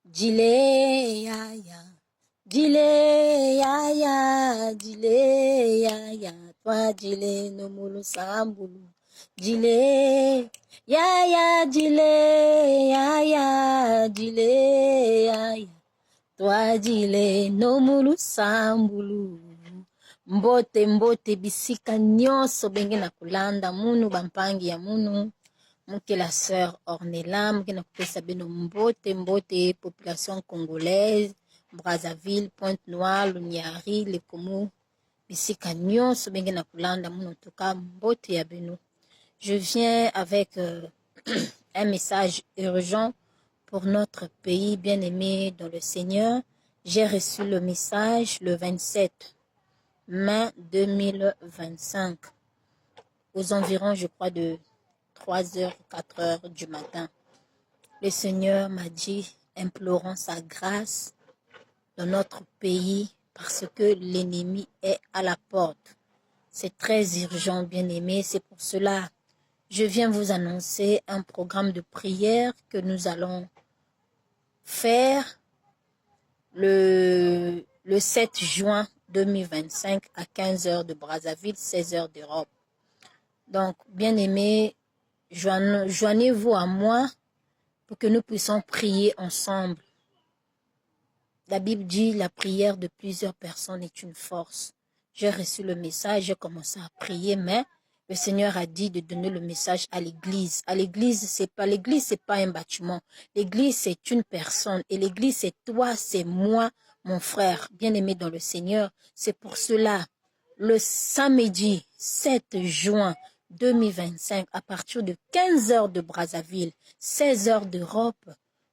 Dile yaya, dile yaya, dile yaya, toi dile no mulu sambulu. Dile yaya, dile yaya, dile yaya, toi dile no mulu sambulu. Mbote mbote bisika nyonso benge na kulanda munu bampangi ya munu. Muke la sœur Ornella, muke na kupesa beno mbote mbote population congolaise, Brazzaville, Pointe-Noire, Luniari, Lekomu, bisika nyonso benge na kulanda munu en tout cas mbote ya beno. Je viens avec un message urgent pour notre pays bien-aimé dans le Seigneur. J'ai reçu le message le 27 mai 2025 aux environs, je crois, de 3h, 4h du matin. Le Seigneur m'a dit, implorons sa grâce dans notre pays parce que l'ennemi est à la porte. C'est très urgent, bien-aimé. C'est pour cela, je viens vous annoncer un programme de prière que nous allons faire le 7 juin 2025 à 15h de Brazzaville, 16h d'Europe. Donc, bien-aimés, joignez-vous à moi pour que nous puissions prier ensemble. La Bible dit la prière de plusieurs personnes est une force. J'ai reçu le message, j'ai commencé à prier, mais le Seigneur a dit de donner le message à l'église. À l'église, c'est pas un bâtiment. L'église, c'est une personne. Et l'église, c'est toi, c'est moi, mon frère, bien-aimé dans le Seigneur. C'est pour cela, le samedi 7 juin 2025, à partir de 15h de Brazzaville, 16h d'Europe,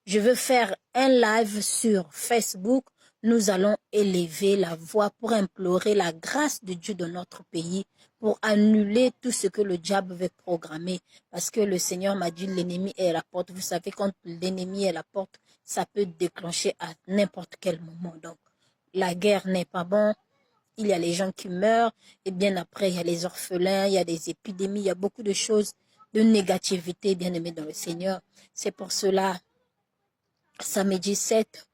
je veux faire un live sur Facebook. Nous allons élever la voix pour implorer la grâce de Dieu dans notre pays, pour annuler tout ce que le diable veut programmer. Parce que le Seigneur m'a dit l'ennemi est à la porte. Vous savez, quand l'ennemi est à la porte, ça peut déclencher à n'importe quel moment. Donc, la guerre n'est pas bon. Il y a les gens qui meurent. Et bien après, il y a les orphelins, il y a des épidémies, il y a beaucoup de choses, de négativité, bien aimé dans le Seigneur. C'est pour cela, samedi 7,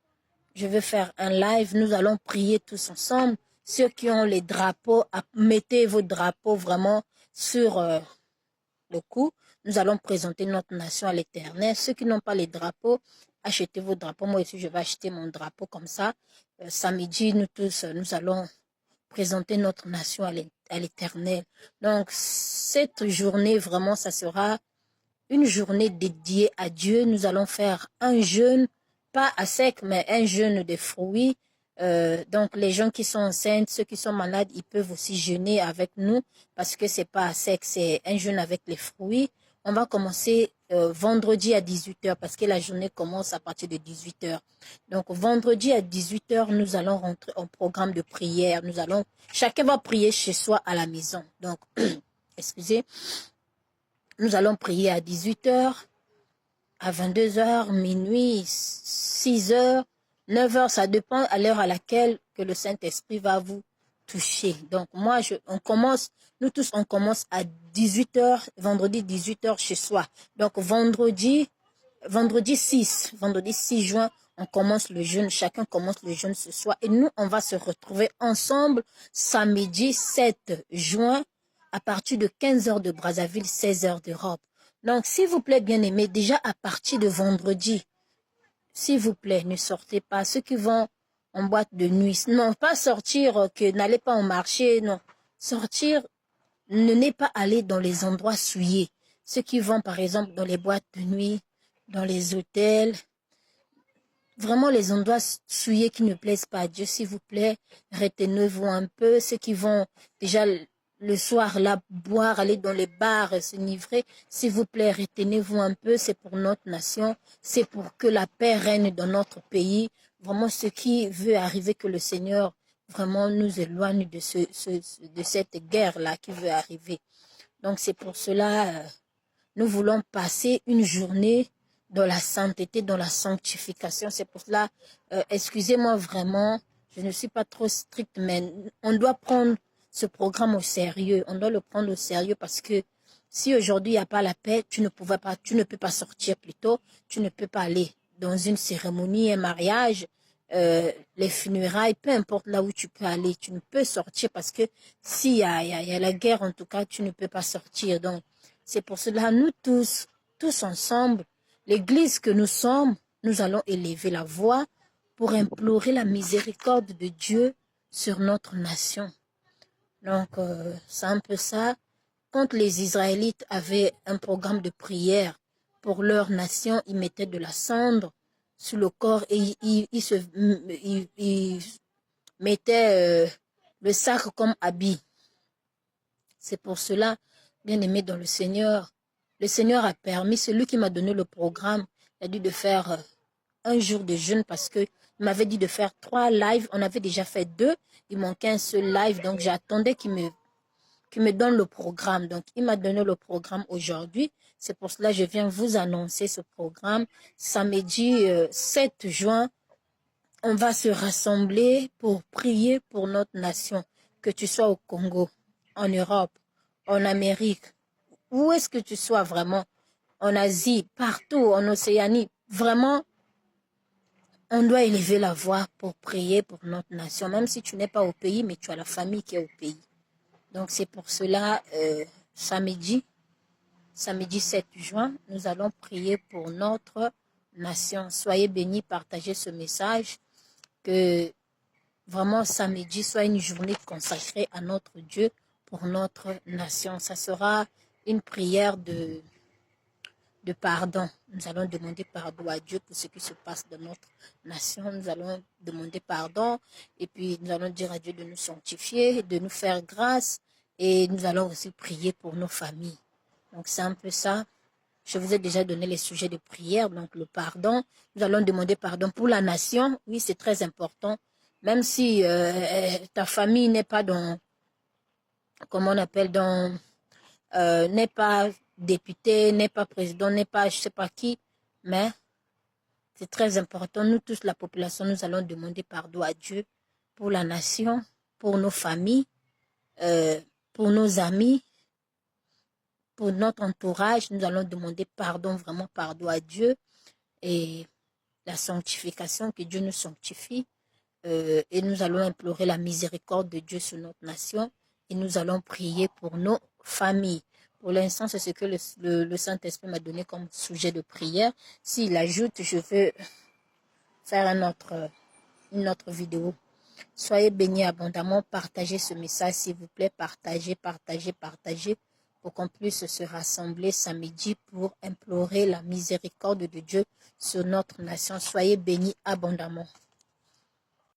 je vais faire un live. Nous allons prier tous ensemble. Ceux qui ont les drapeaux, mettez vos drapeaux vraiment sur le cou. Nous allons présenter notre nation à l'Éternel. Ceux qui n'ont pas les drapeaux, achetez vos drapeaux. Moi aussi, je vais acheter mon drapeau comme ça. Samedi, nous tous, nous allons présenter notre nation à l'Éternel. Donc, cette journée, vraiment, ça sera une journée dédiée à Dieu. Nous allons faire un jeûne, pas à sec, mais un jeûne de fruits. Donc, les gens qui sont enceintes, ceux qui sont malades, ils peuvent aussi jeûner avec nous parce que c'est pas à sec, c'est un jeûne avec les fruits. On va commencer vendredi à 18h parce que la journée commence à partir de 18h. Donc, vendredi à 18h, nous allons rentrer en programme de prière. Chacun va prier chez soi à la maison. Donc, excusez. Nous allons prier à 18h, à 22h, minuit, 6h, 9h. Ça dépend à l'heure à laquelle que le Saint-Esprit va vous toucher. Donc, nous tous, on commence à 18h, vendredi 18h chez soi. Donc, vendredi 6 juin, on commence le jeûne. Chacun commence le jeûne ce soir. Et nous, on va se retrouver ensemble samedi 7 juin à partir de 15h de Brazzaville, 16h d'Europe. Donc, s'il vous plaît, bien-aimés, déjà à partir de vendredi, s'il vous plaît, ne sortez pas. Ceux qui vont en boîte de nuit, non, pas sortir, n'allez pas au marché, non. Sortir, ne pas aller dans les endroits souillés. Ceux qui vont, par exemple, dans les boîtes de nuit, dans les hôtels, vraiment les endroits souillés qui ne plaisent pas à Dieu, s'il vous plaît, retenez-vous un peu. Ceux qui vont déjà le soir là boire, aller dans les bars, s'enivrer, s'il vous plaît, retenez-vous un peu. C'est pour notre nation, c'est pour que la paix règne dans notre pays. Vraiment, ce qui veut arriver, que le Seigneur vraiment nous éloigne de cette guerre-là qui veut arriver. Donc, c'est pour cela, nous voulons passer une journée dans la sainteté, dans la sanctification. C'est pour cela, excusez-moi vraiment, je ne suis pas trop stricte, mais on doit prendre ce programme au sérieux. On doit le prendre au sérieux parce que si aujourd'hui il n'y a pas la paix, tu ne peux pas sortir plutôt, tu ne peux pas aller dans une cérémonie, un mariage, les funérailles, peu importe là où tu peux aller, tu ne peux sortir parce que s'il y a la guerre, en tout cas, tu ne peux pas sortir. Donc, c'est pour cela, nous tous ensemble, l'église que nous sommes, nous allons élever la voix pour implorer la miséricorde de Dieu sur notre nation. Donc, c'est un peu ça. Quand les Israélites avaient un programme de prière pour leur nation, ils mettaient de la cendre sur le corps et ils mettaient le sac comme habit. C'est pour cela, bien aimé dans le Seigneur a permis, celui qui m'a donné le programme, il a dit de faire un jour de jeûne parce que il m'avait dit de faire 3 lives. On avait déjà fait 2. Il manquait un seul live. Donc, j'attendais qu'il me donne le programme. Donc, il m'a donné le programme aujourd'hui. C'est pour cela que je viens vous annoncer ce programme. Samedi 7 juin, on va se rassembler pour prier pour notre nation. Que tu sois au Congo, en Europe, en Amérique, où est-ce que tu sois vraiment, en Asie, partout, en Océanie, vraiment, on doit élever la voix pour prier pour notre nation, même si tu n'es pas au pays, mais tu as la famille qui est au pays. Donc, c'est pour cela, samedi 7 juin, nous allons prier pour notre nation. Soyez bénis, partagez ce message, que vraiment samedi soit une journée consacrée à notre Dieu pour notre nation. Ça sera une prière de pardon. Nous allons demander pardon à Dieu pour ce qui se passe dans notre nation. Nous allons demander pardon et puis nous allons dire à Dieu de nous sanctifier, de nous faire grâce et nous allons aussi prier pour nos familles. Donc c'est un peu ça. Je vous ai déjà donné les sujets de prière, donc le pardon. Nous allons demander pardon pour la nation. Oui, c'est très important. Même si ta famille n'est pas dans, comment on appelle, dans, n'est pas député, n'est pas président, n'est pas je ne sais pas qui, mais c'est très important. Nous tous, la population, nous allons demander pardon à Dieu pour la nation, pour nos familles, pour nos amis, pour notre entourage. Nous allons demander pardon, vraiment pardon à Dieu et la sanctification, que Dieu nous sanctifie. Et nous allons implorer la miséricorde de Dieu sur notre nation et nous allons prier pour nos familles. Pour l'instant, c'est ce que le Saint-Esprit m'a donné comme sujet de prière. S'il ajoute, je veux faire une autre vidéo. Soyez bénis abondamment. Partagez ce message, s'il vous plaît. Partagez pour qu'on puisse se rassembler samedi pour implorer la miséricorde de Dieu sur notre nation. Soyez bénis abondamment.